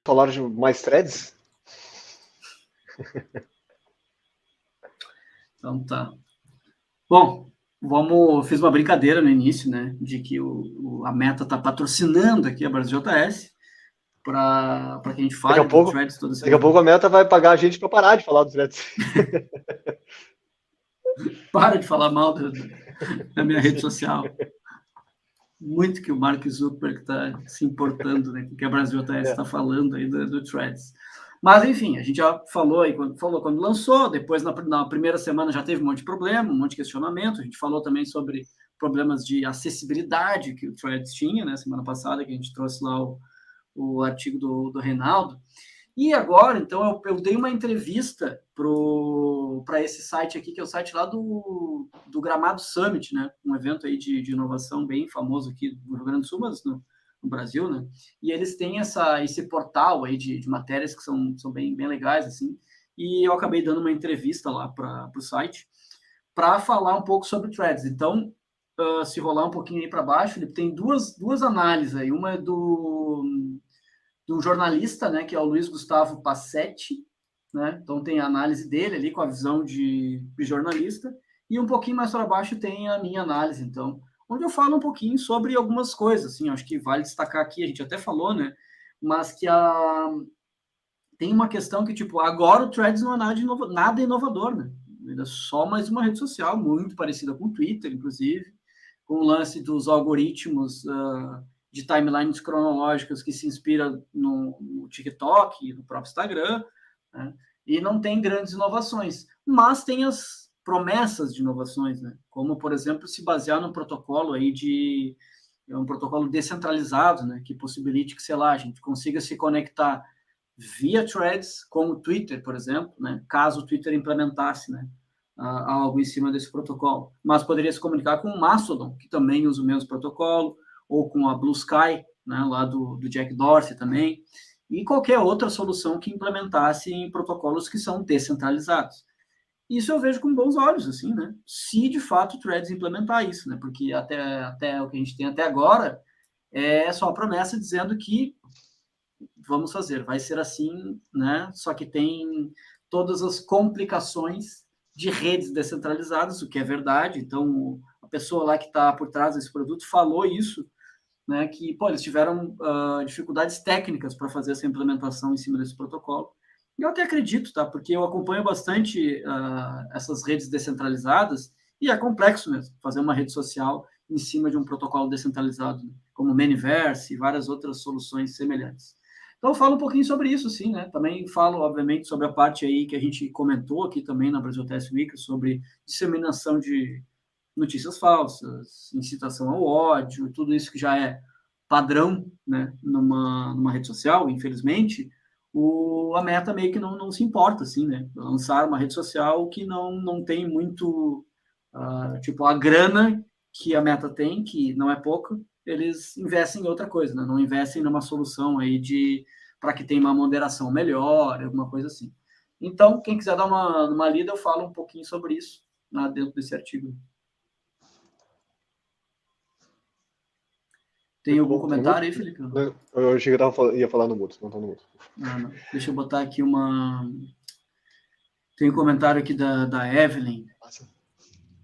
falar de mais threads? Então tá. Bom, fiz uma brincadeira no início, né, de que a Meta está patrocinando aqui a BrasilJS para que a gente fale do threads toda semana. Daqui a pouco a Meta vai pagar a gente para parar de falar do threads. Para de falar mal da minha rede social. Muito que o Mark Zuckerberg está se importando, né, com o que a BrasilJS está falando aí do threads. Mas, enfim, a gente já falou aí quando lançou, depois na primeira semana já teve um monte de problema, um monte de questionamento, a gente falou também sobre problemas de acessibilidade que o Threads tinha, né, semana passada, que a gente trouxe lá o artigo do Reinaldo. E agora, então, eu dei uma entrevista para esse site aqui, que é o site lá do Gramado Summit, né, um evento aí de inovação bem famoso aqui no Rio Grande do Sul, mas no Brasil, né? E eles têm esse portal aí de matérias que são bem legais, assim. E eu acabei dando uma entrevista lá para o site para falar um pouco sobre threads. Então, se rolar um pouquinho aí para baixo, ele tem duas análises aí. Uma é do jornalista, né, que é o Luiz Gustavo Passetti, né? Então tem a análise dele ali com a visão de jornalista. E um pouquinho mais para baixo tem a minha análise, então, onde eu falo um pouquinho sobre algumas coisas, assim, acho que vale destacar aqui, a gente até falou, né, mas que tem uma questão que, tipo, agora o Threads não é nada inovador, né, é só mais uma rede social, muito parecida com o Twitter, inclusive, com o lance dos algoritmos de timelines cronológicas que se inspira no TikTok, no próprio Instagram, né, e não tem grandes inovações, mas tem as promessas de inovações, né? Como, por exemplo, se basear num protocolo aí um protocolo descentralizado, né? Que possibilite que, sei lá, a gente consiga se conectar via threads com o Twitter, por exemplo, né? Caso o Twitter implementasse, né? Algo em cima desse protocolo. Mas poderia se comunicar com o Mastodon, que também usa o mesmo protocolo, ou com a Blue Sky, né? Lá do Jack Dorsey também, e qualquer outra solução que implementasse em protocolos que são descentralizados. Isso eu vejo com bons olhos, assim, né? Se de fato o Threads implementar isso, né? Porque até o que a gente tem até agora é só a promessa dizendo que vamos fazer, vai ser assim, né? Só que tem todas as complicações de redes descentralizadas, o que é verdade. Então, a pessoa lá que está por trás desse produto falou isso, né? Que, pô, eles tiveram dificuldades técnicas para fazer essa implementação em cima desse protocolo. Eu até acredito, tá? Porque eu acompanho bastante essas redes descentralizadas e é complexo mesmo fazer uma rede social em cima de um protocolo descentralizado, né? Como o Manyverse e várias outras soluções semelhantes. Então, eu falo um pouquinho sobre isso, sim, né? Também falo, obviamente, sobre a parte aí que a gente comentou aqui também na BrasilTS Week, sobre disseminação de notícias falsas, incitação ao ódio, tudo isso que já é padrão, né, numa rede social, infelizmente, a Meta meio que não se importa, assim, né? Lançar uma rede social que não tem muito, tipo, a grana que a Meta tem, que não é pouca, eles investem em outra coisa, né? Não investem numa solução aí para que tenha uma moderação melhor, alguma coisa assim. Então, quem quiser dar uma lida, eu falo um pouquinho sobre isso dentro desse artigo. Tem algum comentário aí, Felipe? Eu achei que eu ia falar no mudo, não tô no mudo. Não. Deixa eu botar aqui Tem um comentário aqui da Evelyn,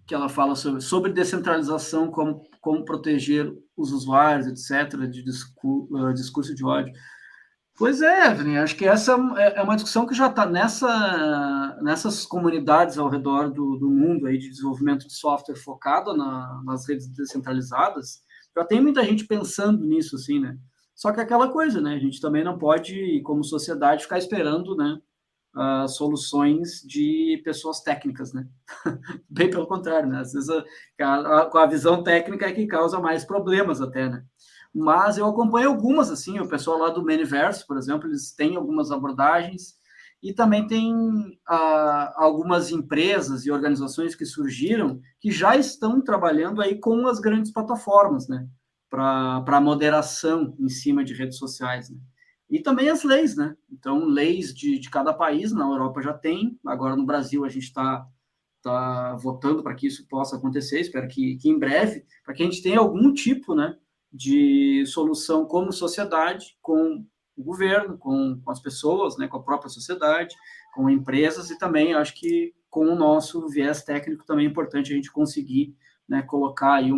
que ela fala sobre descentralização, como proteger os usuários, etc., de discurso de ódio. Pois é, Evelyn, acho que essa é uma discussão que já está nessas comunidades ao redor do mundo aí de desenvolvimento de software focado nas redes descentralizadas. Já tem muita gente pensando nisso, assim, né? Só que é aquela coisa, né? A gente também não pode, como sociedade, ficar esperando, né, soluções de pessoas técnicas, né? Bem pelo contrário, né? Às vezes com a visão técnica é que causa mais problemas até, né? Mas eu acompanho algumas, assim, o pessoal lá do Manyverse, por exemplo, eles têm algumas abordagens e também tem algumas empresas e organizações que surgiram que já estão trabalhando aí com as grandes plataformas, né? Para moderação em cima de redes sociais, né? E também as leis, né? Então, leis de cada país, na Europa já tem, agora no Brasil a gente está votando para que isso possa acontecer, espero que em breve, para que a gente tenha algum tipo, né, de solução como sociedade, com o governo, com as pessoas, né, com a própria sociedade, com empresas e também acho que com o nosso viés técnico também é importante a gente conseguir, né, colocar aí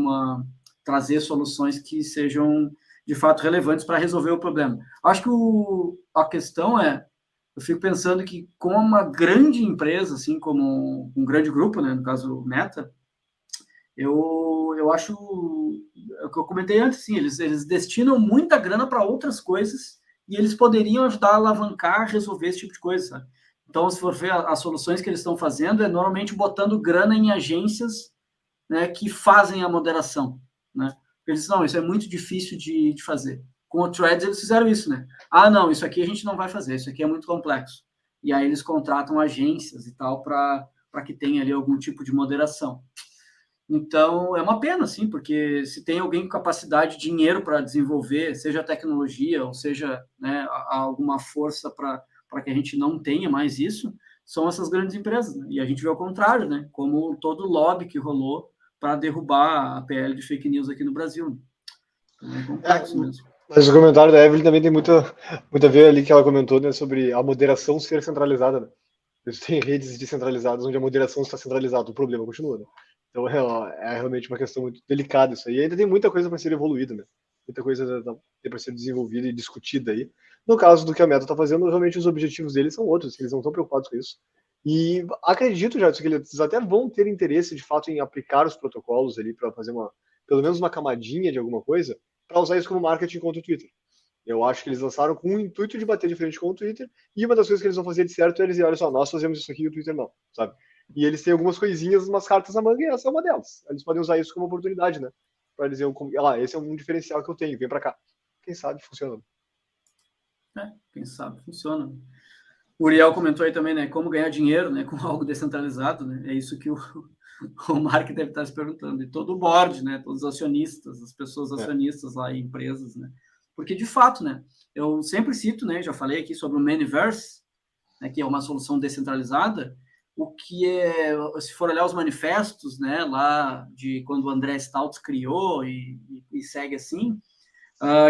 trazer soluções que sejam de fato relevantes para resolver o problema. Acho que a questão eu fico pensando que com uma grande empresa, assim como um grande grupo, né, no caso Meta, eu acho, é o que eu comentei antes, assim, eles destinam muita grana para outras coisas e eles poderiam ajudar a alavancar, resolver esse tipo de coisa, sabe? Então, se for ver as soluções que eles estão fazendo, é normalmente botando grana em agências, né, que fazem a moderação, né? Eles dizem, não, isso é muito difícil de fazer. Com o Threads, eles fizeram isso, né? Ah, não, isso aqui a gente não vai fazer, isso aqui é muito complexo. E aí eles contratam agências e tal para que tenha ali algum tipo de moderação. Então, é uma pena, sim, porque se tem alguém com capacidade, dinheiro para desenvolver, seja tecnologia, ou seja, né, alguma força para que a gente não tenha mais isso, são essas grandes empresas. Né? E a gente vê o contrário, né? Como todo o lobby que rolou para derrubar a PL de fake news aqui no Brasil. Então, é complexo mesmo. Mas o comentário da Evelyn também tem muito a ver ali que ela comentou, né, sobre a moderação ser centralizada, né? Tem redes descentralizadas onde a moderação está centralizada, o problema continua, né? Então é realmente uma questão muito delicada isso aí. E ainda tem muita coisa para ser evoluída, né? Muita coisa para ser desenvolvida e discutida aí. No caso do que a Meta está fazendo, realmente os objetivos deles são outros, eles não estão preocupados com isso. E acredito já que eles até vão ter interesse de fato em aplicar os protocolos ali para fazer pelo menos uma camadinha de alguma coisa, para usar isso como marketing contra o Twitter. Eu acho que eles lançaram com o intuito de bater de frente com o Twitter, e uma das coisas que eles vão fazer de certo é eles olha só, nós fazemos isso aqui e o Twitter não, sabe? E eles têm algumas coisinhas, umas cartas na manga, e essa é uma delas. Eles podem usar isso como oportunidade, né? Para dizer, esse é um diferencial que eu tenho, vem para cá. Quem sabe funciona. Quem sabe funciona. O Uriel comentou aí também, né, como ganhar dinheiro, né, com algo descentralizado, né? É isso que o Mark deve estar se perguntando. E todo o board, né, todos os acionistas, as pessoas acionistas lá, empresas, né? Porque, de fato, né, eu sempre cito, né, já falei aqui sobre o Manyverse, né, que é uma solução descentralizada, o que se for olhar os manifestos, né, lá de quando o André Staudt criou e segue assim,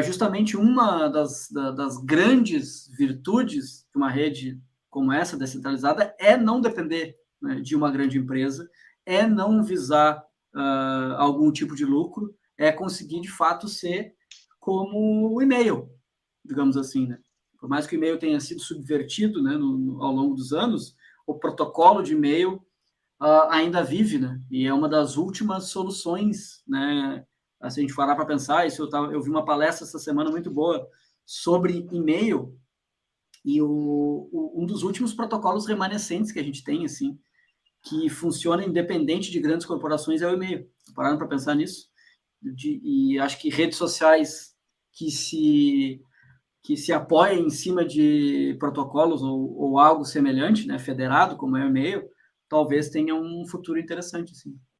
justamente uma das grandes virtudes de uma rede como essa, descentralizada, é não depender, né, de uma grande empresa, é não visar algum tipo de lucro, é conseguir, de fato, ser como o e-mail, digamos assim, né? Por mais que o e-mail tenha sido subvertido, né, ao longo dos anos, o protocolo de e-mail ainda vive, né? E é uma das últimas soluções, né? Se a gente parar para pensar, eu vi uma palestra essa semana muito boa sobre e-mail e um dos últimos protocolos remanescentes que a gente tem, assim, que funciona independente de grandes corporações, é o e-mail. Pararam para pensar nisso? E acho que redes sociais que se apoiem em cima de protocolos ou algo semelhante, né, federado, como é o e-mail, talvez tenha um futuro interessante, assim.